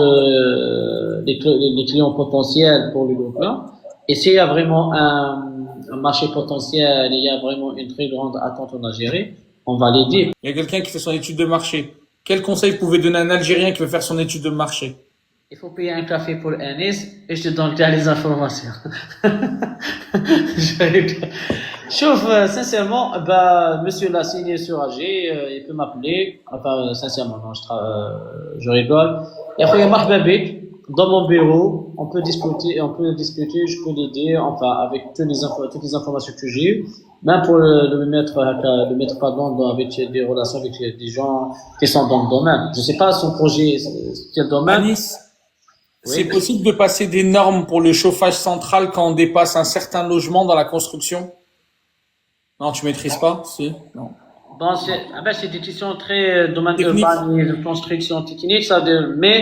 les clients potentiels pour le groupe là. Et s'il y a vraiment un marché potentiel, il y a vraiment une très grande attente en Algérie, on va l'aider. Il y a quelqu'un qui fait son étude de marché. Quel conseil vous pouvez donner à un Algérien qui veut faire son étude de marché? Il faut payer un café pour Anis et je te donne déjà les informations. Chauffe, sincèrement, bah, monsieur l'a signé sur AG, il peut m'appeler. Enfin, sincèrement, non, je rigole. Et après, il y a Marc Babik, dans mon bureau, on peut discuter, je peux l'aider, enfin, avec toutes les informations que j'ai eues. Même pour le mettre pardon, avec des relations avec des gens qui sont dans le domaine. Je sais pas son projet, quel domaine. Anis, Oui. c'est possible de passer des normes pour le chauffage central quand on dépasse un certain logement dans la construction? Non, tu maîtrises pas? Si? Non. Bon, c'est des questions très domaine Technique. urbanisme, construction technique, ça veut dire, mais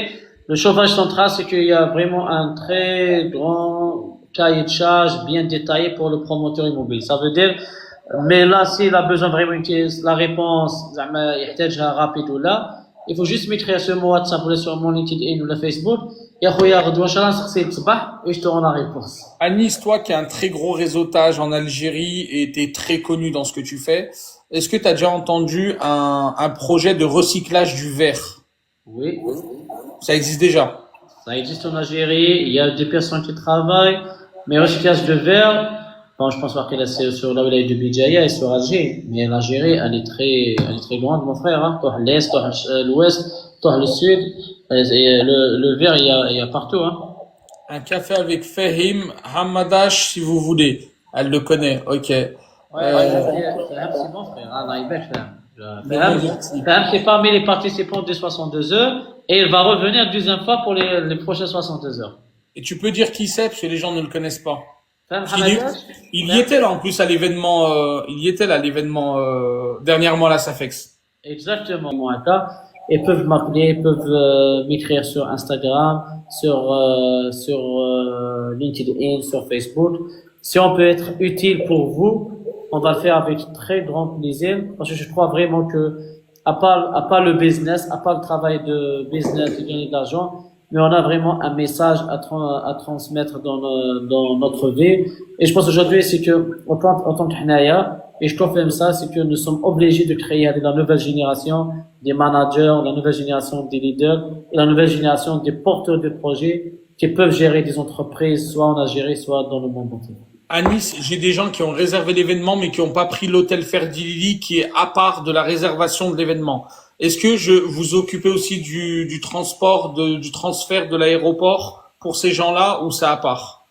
le chauffage central, c'est qu'il y a vraiment un très grand cahier de charges bien détaillé pour le promoteur immobilier. Ça veut dire, mais là, s'il a besoin vraiment que la réponse, زعما يحتاجها rapide ou là, il faut juste m'écrire sur mon WhatsApp ou sur mon LinkedIn ou le Facebook. يا خويا غدوة إن شاء الله نسقسيك الصباح et je te rends la réponse. Anis, toi qui as un très gros réseautage en Algérie et t'es très connu dans ce que tu fais, est-ce que tu as déjà entendu un projet de recyclage du verre? Oui. Ça existe déjà. Ça existe en Algérie, il y a des personnes qui travaillent, mais recyclage de verre, bon, je pense pas qu'elle est sur la wilaya de Bijaya et sur Alger, mais l'Algérie, elle est très grande, mon frère, hein. Toi, l'Est, toi, l'Ouest, toi, le Sud, et le verre, il y a partout, hein. Un café avec Fahim Hamadash, si vous voulez. Elle le connaît, ok. C'est bon, frère, Allah يبارك Faham, c'est parmi les participants des 62 heures, et il va revenir 12e fois pour les prochaines 62 heures. Et tu peux dire qui c'est, parce que les gens ne le connaissent pas. Faham Il y était là, en plus, à l'événement, dernièrement, à la Safex. Exactement, moi, là. Ils peuvent m'appeler, ils peuvent m'écrire sur Instagram, sur LinkedIn, sur Facebook. Si on peut être utile pour vous, on va le faire avec très grand plaisir, parce que je crois vraiment que, à part le business, à part le travail de business, de gagner de l'argent, mais on a vraiment un message à transmettre dans notre vie. Et je pense aujourd'hui, c'est que, en tant que Hnaya, et je confirme ça, c'est que nous sommes obligés de créer la nouvelle génération des managers, la nouvelle génération des leaders, et la nouvelle génération des porteurs de projets qui peuvent gérer des entreprises, soit en Algérie, soit dans le monde entier. À Nice, j'ai des gens qui ont réservé l'événement, mais qui n'ont pas pris l'hôtel Ferdili, qui est à part de la réservation de l'événement. Est-ce que vous occupez aussi du transport, du transfert de l'aéroport pour ces gens-là, ou c'est à part?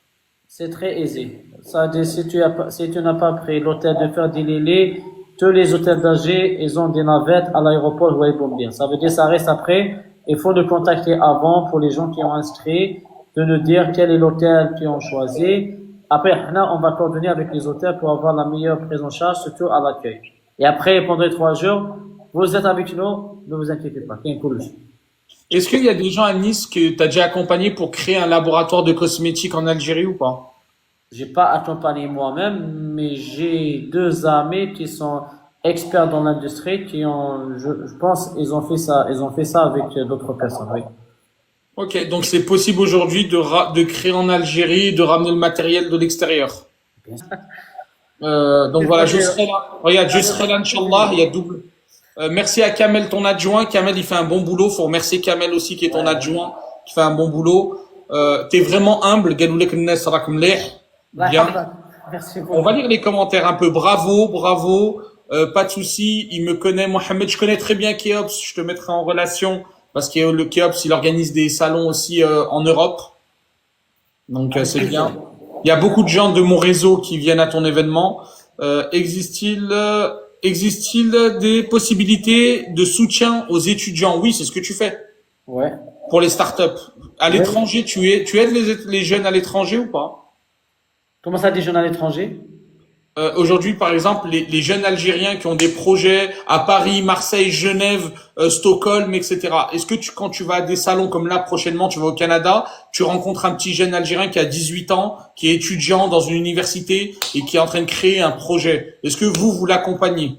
C'est très aisé. Ça, si tu n'as pas pris l'hôtel de Ferdili, tous les hôtels d'Alger, ils ont des navettes à l'aéroport Ouaï Boumdien. Ça veut dire, ça reste après. Il faut nous contacter avant pour les gens qui ont inscrit, de nous dire quel est l'hôtel qu'ils ont choisi. Après, on va coordonner avec les hôtels pour avoir la meilleure prise en charge, surtout à l'accueil. Et après, pendant les 3 jours, vous êtes avec nous, ne vous inquiétez pas. Bien cool. Est-ce qu'il y a des gens à Nice que tu as déjà accompagné pour créer un laboratoire de cosmétiques en Algérie ou pas? J'ai pas accompagné moi-même, mais j'ai deux amis qui sont experts dans l'industrie, qui ont, je pense, ils ont fait ça avec d'autres personnes, oui. Ok, donc c'est possible aujourd'hui de créer en Algérie, de ramener le matériel de l'extérieur. Bien sûr. Donc voilà, je serai là. Regarde, je serai là, Inch'Allah, il y a double. Merci à Kamel, ton adjoint. Kamel, il fait un bon boulot. Faut remercier Kamel aussi, qui est ton adjoint, qui fait un bon boulot. T'es vraiment humble. Galoulek Nnes rak mlih. Bien. Merci On va beaucoup. lire les commentaires un peu. Bravo, bravo. Pas de souci. Il me connaît, Mohamed. Je connais très bien Kéops. Je te mettrai en relation parce que le Kéops, il organise des salons aussi en Europe. Donc c'est bien. Il y a beaucoup de gens de mon réseau qui viennent à ton événement. Existe-t-il des possibilités de soutien aux étudiants? Oui, c'est ce que tu fais Ouais. pour les startups. À Ouais. l'étranger, tu aides les jeunes à l'étranger ou pas? Comment ça, des jeunes à l'étranger? Aujourd'hui, par exemple, les jeunes Algériens qui ont des projets à Paris, Marseille, Genève, Stockholm, etc. Est-ce que quand tu vas à des salons comme là prochainement, tu vas au Canada, tu rencontres un petit jeune Algérien qui a 18 ans, qui est étudiant dans une université et qui est en train de créer un projet? Est-ce que vous l'accompagnez?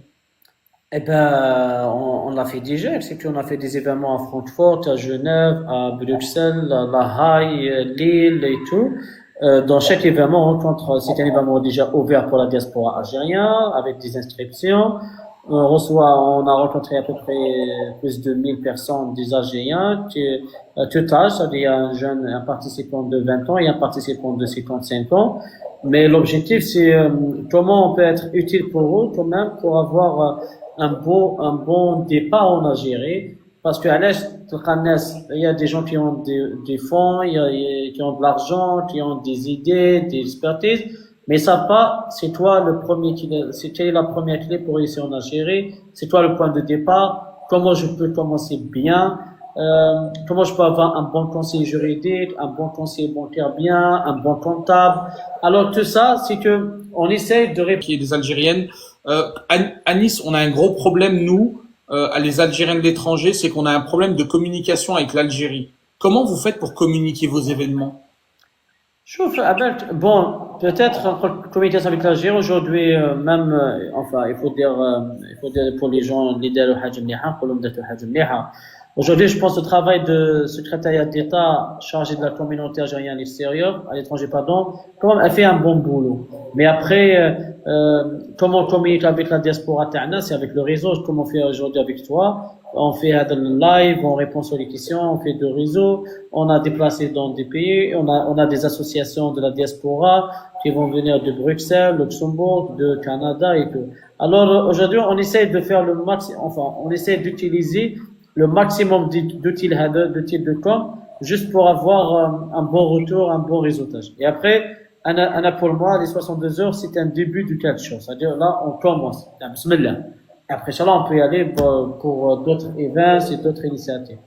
Eh ben, on l'a fait déjà. C'est qu'on a fait des événements à Francfort, à Genève, à Bruxelles, à La Haye, Lille et tout. Dans chaque événement, c'est un événement déjà ouvert pour la diaspora algérienne, avec des inscriptions. On a rencontré à peu près plus de 1000 personnes, des Algériens, tout âge, c'est-à-dire il y a un participant de 20 ans et un participant de 55 ans. Mais l'objectif, c'est comment on peut être utile pour eux, quand même, pour avoir un bon départ en Algérie. Parce qu'à l'Est, il y a des gens qui ont des fonds, qui ont de l'argent, qui ont des idées, des expertises, mais ça pas, c'est toi le premier c'est quelle est la première clé pour réussir en Algérie, c'est toi le point de départ, comment je peux commencer bien, comment je peux avoir un bon conseiller juridique, un bon conseiller bancaire bien, un bon comptable. Alors tout ça, c'est que on essaye de répondre. Qui est des Algériennes. À Nice, on a un gros problème, nous, les Algériens de l'étranger, c'est qu'on a un problème de communication avec l'Algérie. Comment vous faites pour communiquer vos événements? شوف عبالك bon peut-être en communication avec l'Algérie aujourd'hui même enfin il faut dire pour les gens اللي داروا حاجة مليحة نقولوا درتوا حاجة مليحة. Aujourd'hui, je pense au travail de secrétariat d'État chargé de la communauté algérienne à l'extérieur, à l'étranger, pardon, quand même, elle fait un bon boulot. Mais après, comment on communique avec la diaspora ta'na, c'est avec le réseau, comme on fait aujourd'hui avec toi. On fait un live, on répond sur les questions, on fait de réseau, on a déplacé dans des pays, on a des associations de la diaspora qui vont venir de Bruxelles, Luxembourg, de Canada et tout. Alors, aujourd'hui, on essaie de faire le maximum, enfin, on essaie d'utiliser le maximum d'outils de com, juste pour avoir un bon retour, un bon résultat. Et après, pour moi, les 62 heures, c'est un début de quelque chose. C'est-à-dire, là, on commence. Bismillah. Et après cela, on peut y aller pour d'autres événements et d'autres initiatives.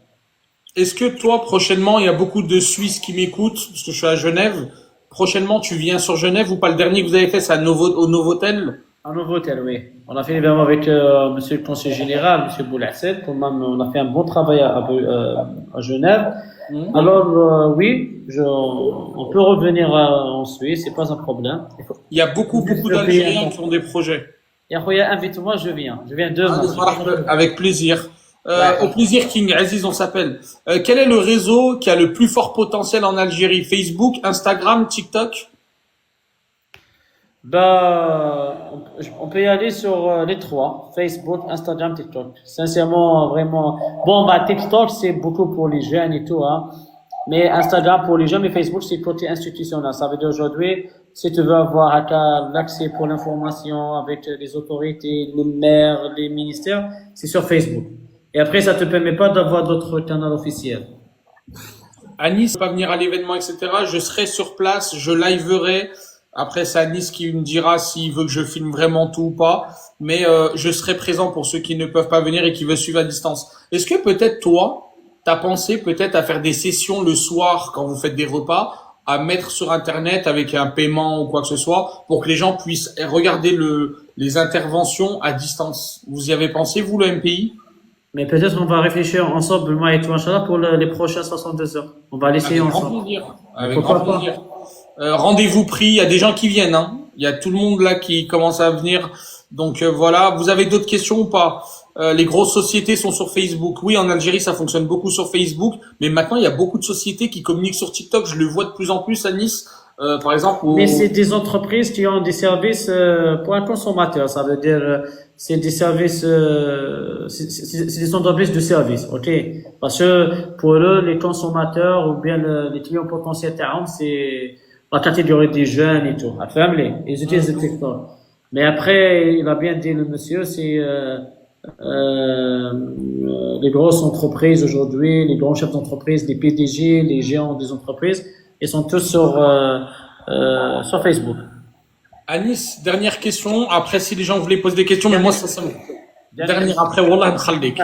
Est-ce que toi, prochainement, il y a beaucoup de Suisses qui m'écoutent, parce que je suis à Genève. Prochainement, tu viens sur Genève ou pas? Le dernier que vous avez fait, c'est au Novotel? Un nouveau hôtel, oui. On a fait évidemment avec Monsieur le Conseiller Général, Monsieur Boulasset. On a fait un bon travail à Genève. Alors oui, on peut revenir en Suisse, c'est pas un problème. Il y a beaucoup d'Algériens qui ont des projets. Yahouya, invite-moi, je viens. Je viens demain. Avec plaisir. Au plaisir, King Aziz, on s'appelle. Quel est le réseau qui a le plus fort potentiel en Algérie? Facebook, Instagram, TikTok? On peut y aller sur les trois, Facebook, Instagram, TikTok. Sincèrement, vraiment. Bon, TikTok, c'est beaucoup pour les jeunes et tout, hein. Mais Instagram pour les jeunes, mais Facebook, c'est côté institutionnel. Ça veut dire aujourd'hui, si tu veux avoir l'accès pour l'information avec les autorités, les maires, les ministères, c'est sur Facebook. Et après, ça te permet pas d'avoir d'autres canaux officiels. À Nice, pas venir à l'événement, etc. Je serai sur place, je liverai. Après, c'est Nice qui me dira s'il veut que je filme vraiment tout ou pas. Mais je serai présent pour ceux qui ne peuvent pas venir et qui veulent suivre à distance. Est-ce que peut-être toi, t'as pensé peut-être à faire des sessions le soir quand vous faites des repas à mettre sur Internet avec un paiement ou quoi que ce soit pour que les gens puissent regarder les interventions à distance. Vous y avez pensé, vous, le MPI? Mais peut-être on va réfléchir ensemble, moi et toi, Inch'Allah, pour les prochaines 62 heures. On va l'essayer Avec grand ensemble. plaisir. Avec Pourquoi grand plaisir. Rendez-vous pris. Il y a des gens qui viennent. Hein. Il y a tout le monde là qui commence à venir. Donc voilà. Vous avez d'autres questions ou pas? Les grosses sociétés sont sur Facebook. Oui, en Algérie, ça fonctionne beaucoup sur Facebook. Mais maintenant, il y a beaucoup de sociétés qui communiquent sur TikTok. Je le vois de plus en plus à Nice. Par exemple. Mais c'est des entreprises qui ont des services pour un consommateur. Ça veut dire, c'est des services, c'est des entreprises de services, ok? Parce que pour eux, les consommateurs ou bien les clients potentiels, c'est la catégorie des jeunes et tout. Ils utilisent le TikTok. Mais après, il a bien dit le monsieur, c'est les grosses entreprises aujourd'hui, les grands chefs d'entreprise, les PDG, les géants des entreprises, ils sont tous sur Facebook. Anis, dernière question. Après, si les gens voulaient poser des questions, mais moi, ça me... Dernière après, Wallah, Khaldik.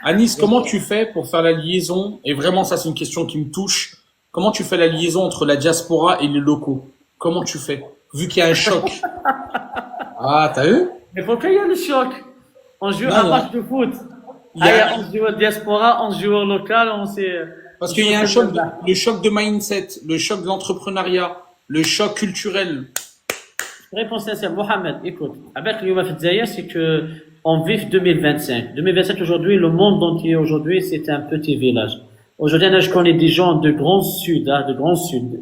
Anis, comment tu fais pour faire la liaison? Et vraiment, ça, c'est une question qui me touche. Comment tu fais la liaison entre la diaspora et les locaux? Comment tu fais? Vu qu'il y a un choc. Ah, t'as vu? Mais pourquoi il y a le choc? On joue un match de foot. Il y a- On joue au diaspora, on joue au local, on sait. Parce qu'il y a un choc, le choc de mindset, le choc de l'entrepreneuriat, le choc culturel. Réponse sincère, Mohamed, écoute, avec l'Youma Fidzaïa, c'est que on vit 2025. 2027 aujourd'hui, le monde entier aujourd'hui, c'est un petit village. Aujourd'hui, je connais des gens de Grand Sud,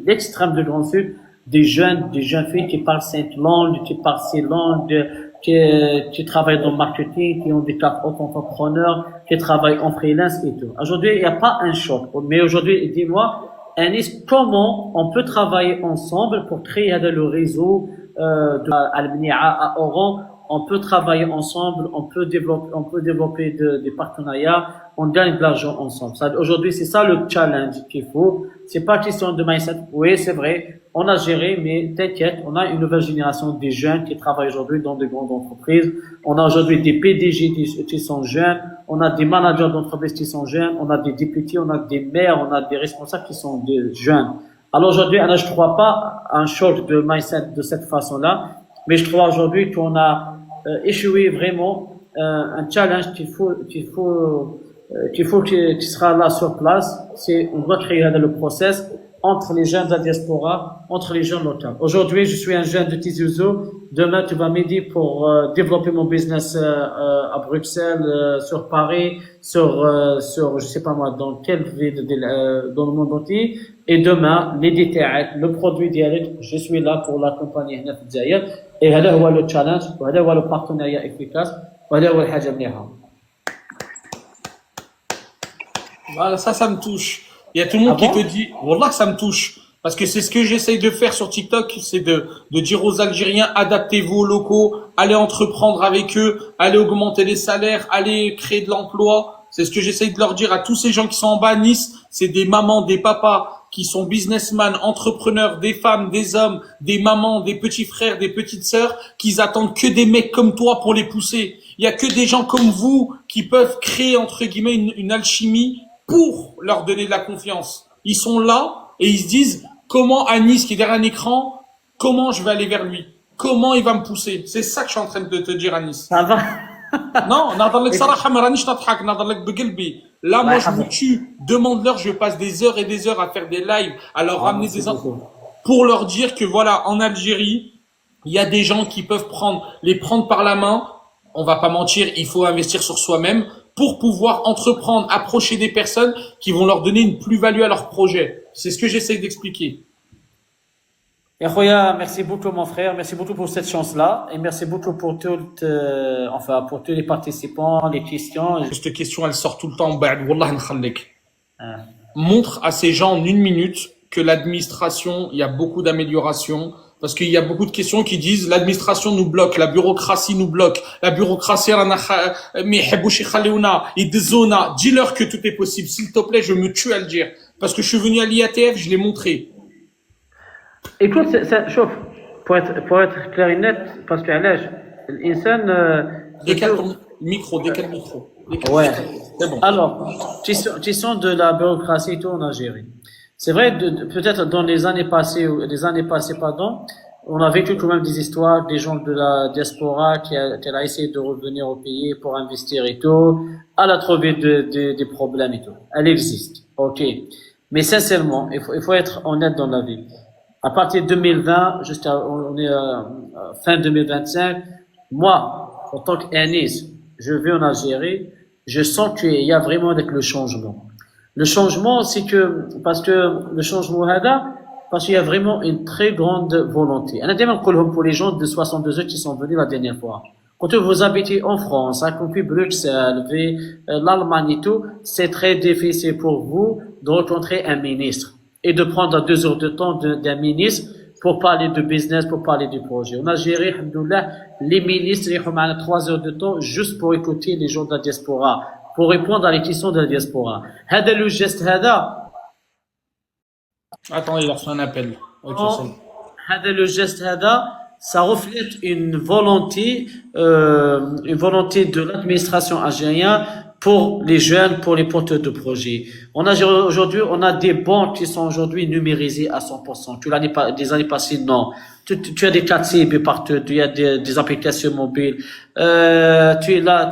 l'extrême de Grand Sud, des jeunes filles qui parlent 5 langues, qui parlent 6 langues, qui travaillent dans le marketing, qui ont des cartes auto-entrepreneurs, qui travaillent en freelance et tout. Aujourd'hui, il n'y a pas un choc. Mais aujourd'hui, dis-moi, Anis, comment on peut travailler ensemble pour créer le réseau de Al-Mnia à Oran? On peut travailler ensemble, on peut développer des partenariats, on gagne de l'argent ensemble. Aujourd'hui, c'est ça le challenge qu'il faut. C'est pas question de mindset. Oui, c'est vrai, on a géré, mais t'inquiète, on a une nouvelle génération des jeunes qui travaillent aujourd'hui dans de grandes entreprises. On a aujourd'hui des PDG qui sont jeunes, on a des managers d'entreprises qui sont jeunes, on a des députés, on a des maires, on a des responsables qui sont des jeunes. Alors aujourd'hui, je crois pas à un choc de mindset de cette façon-là, mais je crois aujourd'hui qu'on a échoué vraiment un challenge qui sera là sur place. C'est on doit créer le process entre les jeunes de la diaspora, entre les jeunes locaux. Aujourd'hui, je suis un jeune de Tizi Ouzou. Demain, tu vas m'aider pour développer mon business à Bruxelles, sur Paris, sur je sais pas moi dans quelle ville dans le monde entier. Et demain, les détails, le produit direct, je suis là pour l'accompagner هنا في الجزائر. Et هذا هو le challenge, وهذا هو le partenariat efficace, وهذا هو الحاجة مليحة. Voilà, ça me touche. Il y a tout le monde qui te dit, Wallah, ça me touche. Parce que c'est ce que j'essaye de faire sur TikTok, c'est de dire aux Algériens, adaptez-vous aux locaux, allez entreprendre avec eux, allez augmenter les salaires, allez créer de l'emploi. C'est ce que j'essaye de leur dire à tous ces gens qui sont en bas à Nice. C'est des mamans, des papas qui sont businessmen, entrepreneurs, des femmes, des hommes, des mamans, des petits frères, des petites sœurs, qui attendent que des mecs comme toi pour les pousser. Il y a que des gens comme vous qui peuvent créer, entre guillemets, une alchimie pour leur donner de la confiance. Ils sont là et ils se disent, comment Anis qui est derrière un écran, comment je vais aller vers lui? Comment il va me pousser? C'est ça que je suis en train de te dire, Anis. Ça va? Non, là, moi, je me tue. Demande-leur, je passe des heures et des heures à faire des lives, à leur ramener des infos, pour leur dire que voilà, en Algérie, il y a des gens qui peuvent les prendre par la main. On va pas mentir, il faut investir sur soi-même pour pouvoir entreprendre, approcher des personnes qui vont leur donner une plus-value à leur projet. C'est ce que j'essaie d'expliquer. Et Khoya, merci beaucoup mon frère, merci beaucoup pour cette chance-là et merci beaucoup pour pour tous les participants, les questions. Cette question, elle sort tout le temps. Wallah, nkhallek. Montre à ces gens en 1 minute que l'administration, il y a beaucoup d'améliorations. Parce qu'il y a beaucoup de questions qui disent l'administration nous bloque, la bureaucratie nous bloque, la bureaucratie, dis-leur que tout est possible. S'il te plaît, je me tue à le dire. Parce que je suis venu à l'IATF, je l'ai montré. Écoute, chauffe, pour être clair et net, parce que l'insan, Décale ton micro, décale le micro. Ouais. C'est bon. Alors, question de la bureaucratie et tout en Algérie. C'est vrai, peut-être dans les années passées, pardon, on a vécu quand même des histoires des gens de la diaspora qui a essayé de revenir au pays pour investir et tout. Elle a trouvé des problèmes et tout. Elle existe. OK. Mais sincèrement, il faut être honnête dans la vie. À partir de 2020, on est fin 2025, moi, en tant qu'Anis, je vis en Algérie, je sens qu'il y a vraiment avec le changement. Le changement, c'est que, parce que le changement, parce qu'il y a vraiment une très grande volonté. Pour les gens de 62 ans qui sont venus la dernière fois. Quand vous habitez en France, à compris Bruxelles, l'Allemagne et tout, c'est très difficile pour vous de rencontrer un ministre et de prendre 2 heures de temps d'un ministre pour parler de business, pour parler du projet. En Algérie, alhamdoulilah, les ministres, ils ont 3 heures de temps juste pour écouter les gens de la diaspora, pour répondre à les questions de la diaspora. هذا le geste هذا. Attends, il a reçu un appel. Ok, c'est bon. هذا le geste هذا, ça reflète une volonté de l'administration algérienne pour les jeunes, pour les porteurs de projets. Aujourd'hui, on a des banques qui sont aujourd'hui numérisées à 100%. Des années passées, non. Tu as des 4CB partout, tu as des applications mobiles. Tu es là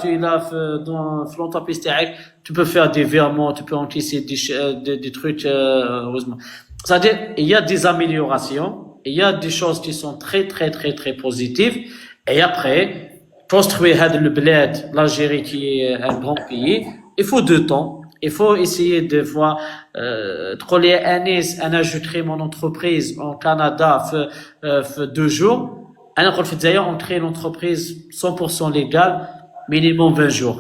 dans l'entreprise TAC, tu peux faire des virements, tu peux encaisser des trucs, heureusement. C'est-à-dire, il y a des améliorations, il y a des choses qui sont très, très, très, très positives. Et après, construire le bled, l'Algérie qui est un grand pays, il faut 2 temps. Il faut essayer de voir, troller un ajouterai mon entreprise en Canada, fait 2 jours. On crée l'entreprise 100% légale, minimum 20 jours.